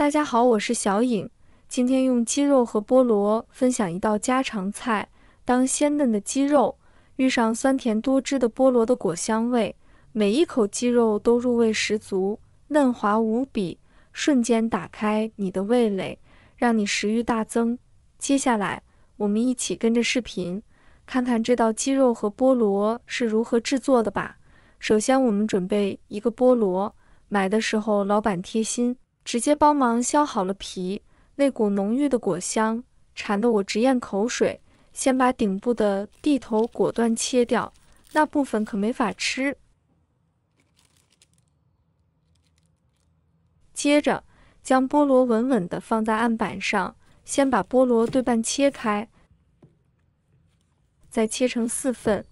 大家好，我是小颖，今天用鸡肉和菠萝分享一道家常菜。当鲜嫩的鸡肉遇上酸甜多汁的菠萝的果香味，每一口鸡肉都入味十足，嫩滑无比，瞬间打开你的味蕾，让你食欲大增。接下来，我们一起跟着视频，看看这道鸡肉和菠萝是如何制作的吧。首先，我们准备一个菠萝，买的时候老板贴心，直接帮忙削好了皮，那股浓郁的果香馋得我直咽口水。先把顶部的蒂头果断切掉，那部分可没法吃。接着，将菠萝稳稳地放在案板上，先把菠萝对半切开，再切成4份。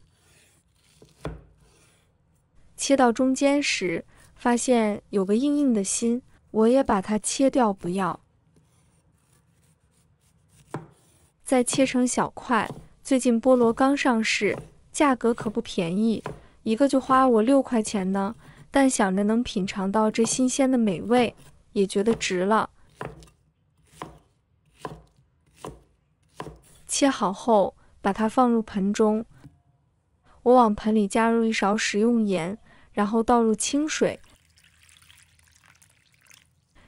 切到中间时，发现有个硬硬的心，我也把它切掉不要。再切成小块。最近菠萝刚上市，价格可不便宜，一个就花我6块钱呢。但想着能品尝到这新鲜的美味，也觉得值了。切好后，把它放入盆中。我往盆里加入1勺食用盐，然后倒入清水，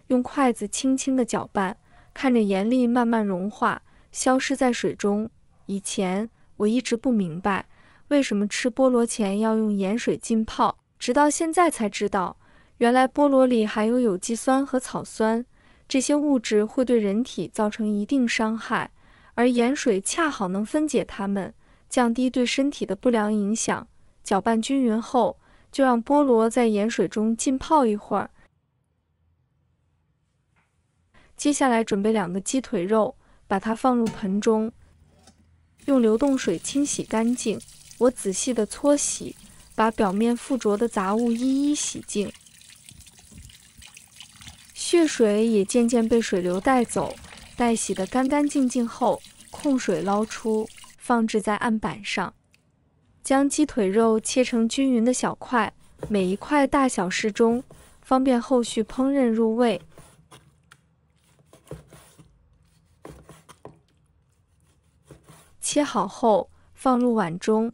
用筷子轻轻地搅拌，看着盐粒慢慢融化，消失在水中。以前我一直不明白，为什么吃菠萝前要用盐水浸泡，直到现在才知道，原来菠萝里含有有机酸和草酸，这些物质会对人体造成一定伤害，而盐水恰好能分解它们，降低对身体的不良影响。搅拌均匀后，就让菠萝在盐水中浸泡一会儿。接下来准备2个鸡腿肉，把它放入盆中，用流动水清洗干净。我仔细地搓洗，把表面附着的杂物一一洗净，血水也渐渐被水流带走。待洗得干干净净后，控水捞出，放置在案板上。将鸡腿肉切成均匀的小块，每一块大小适中，方便后续烹饪入味。切好后放入碗中，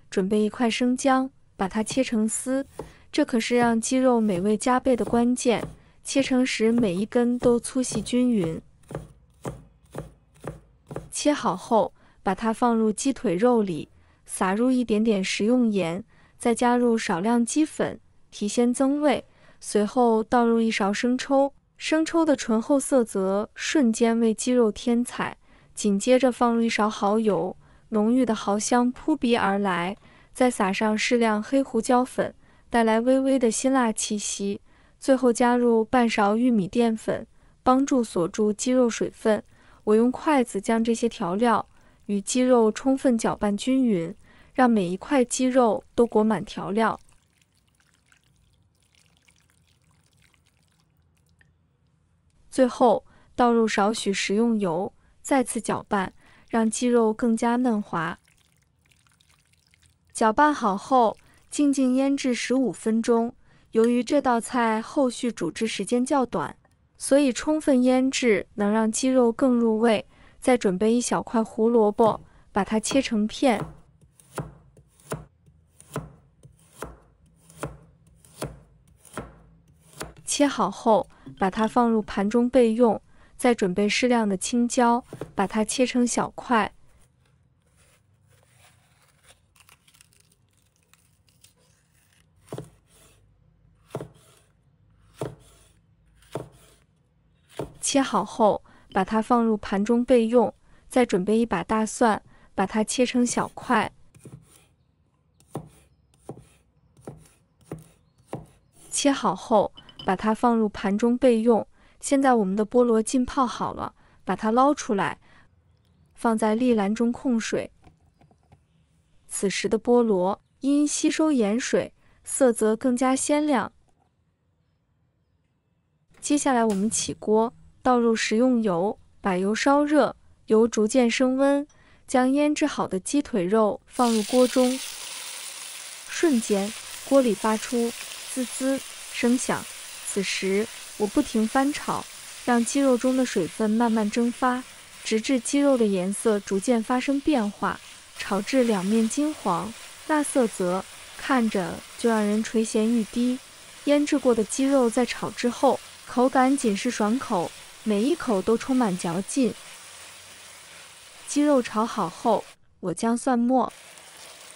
准备1块生姜，把它切成丝，这可是让鸡肉美味加倍的关键。切成时每一根都粗细均匀。切好后，把它放入鸡腿肉里，撒入一点点食用盐，再加入少量鸡粉，提鲜增味。随后倒入1勺生抽，生抽的醇厚色泽瞬间为鸡肉添彩。紧接着放入1勺蚝油，浓郁的蚝香扑鼻而来，再撒上适量黑胡椒粉，带来微微的辛辣气息。最后加入半勺玉米淀粉，帮助锁住鸡肉水分。我用筷子将这些调料与鸡肉充分搅拌均匀，让每一块鸡肉都裹满调料。最后倒入少许食用油，再次搅拌，让鸡肉更加嫩滑。搅拌好后，静静腌制15分钟。由于这道菜后续煮制时间较短，所以充分腌制能让鸡肉更入味。再准备1小块胡萝卜，把它切成片。切好后，把它放入盘中备用。再准备适量的青椒，把它切成小块。切好后，把它放入盘中备用。再准备1把大蒜，把它切成小块。切好后，把它放入盘中备用。现在我们的菠萝浸泡好了，把它捞出来，放在砾篮中控水。此时的菠萝因吸收盐水，色泽更加鲜亮。接下来我们起锅，倒入食用油，把油烧热，油逐渐升温，将腌制好的鸡腿肉放入锅中。瞬间，锅里发出滋滋声响。此时我不停翻炒，让鸡肉中的水分慢慢蒸发，直至鸡肉的颜色逐渐发生变化，炒至两面金黄，那色泽看着就让人垂涎欲滴。腌制过的鸡肉在炒制后，口感紧实爽口，每一口都充满嚼劲。鸡肉炒好后，我将蒜末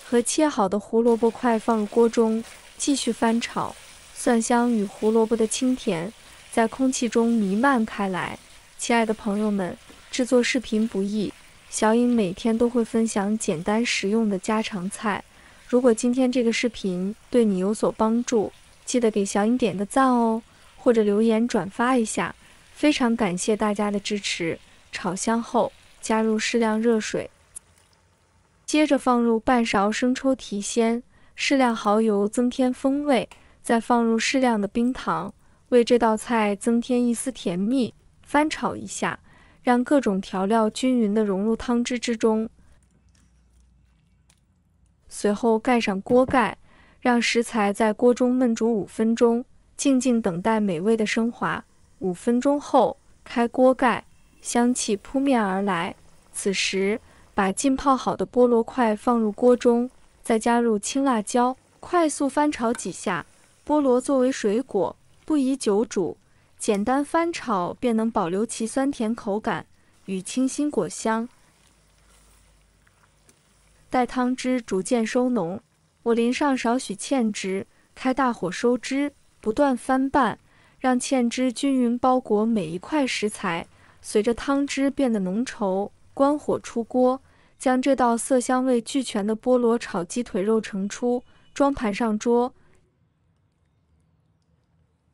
和切好的胡萝卜块放入锅中，继续翻炒。蒜香与胡萝卜的清甜在空气中弥漫开来。亲爱的朋友们，制作视频不易，小颖每天都会分享简单实用的家常菜。如果今天这个视频对你有所帮助，记得给小颖点个赞哦，或者留言转发一下，非常感谢大家的支持。炒香后，加入适量热水，接着放入半勺生抽提鲜，适量蚝油增添风味，再放入适量的冰糖，为这道菜增添一丝甜蜜。翻炒一下，让各种调料均匀地融入汤汁之中。随后盖上锅盖，让食材在锅中焖煮5分钟，静静等待美味的升华。5分钟后，开锅盖，香气扑面而来。此时，把浸泡好的菠萝块放入锅中，再加入青辣椒，快速翻炒几下。菠萝作为水果，不宜久煮，简单翻炒便能保留其酸甜口感与清新果香。待汤汁逐渐收浓，我淋上少许芡汁，开大火收汁，不断翻拌，让芡汁均匀包裹每一块食材。随着汤汁变得浓稠，关火出锅，将这道色香味俱全的菠萝炒鸡腿肉盛出，装盘上桌。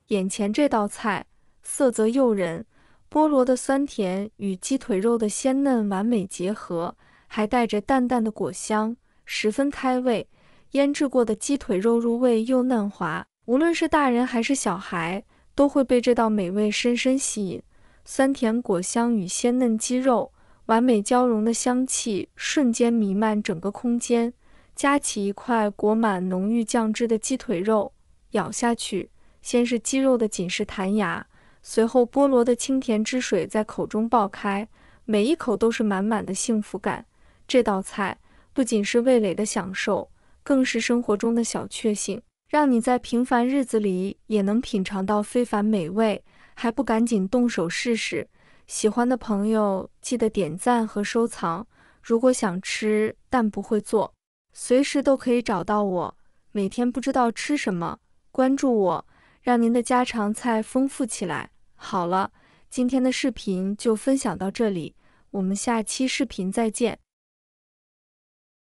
眼前这道菜色泽诱人，菠萝的酸甜与鸡腿肉的鲜嫩完美结合，还带着淡淡的果香，十分开胃。腌制过的鸡腿肉入味又嫩滑，无论是大人还是小孩，都会被这道美味深深吸引。酸甜果香与鲜嫩鸡肉完美交融的香气瞬间弥漫整个空间。夹起一块裹满浓郁酱汁的鸡腿肉，咬下去，先是鸡肉的紧实弹牙，随后菠萝的清甜汁水在口中爆开，每一口都是满满的幸福感。这道菜不仅是味蕾的享受，更是生活中的小确幸，让你在平凡日子里也能品尝到非凡美味。还不赶紧动手试试？喜欢的朋友记得点赞和收藏。如果想吃但不会做，随时都可以找到我。每天不知道吃什么，关注我，让您的家常菜丰富起来。好了，今天的视频就分享到这里，我们下期视频再见。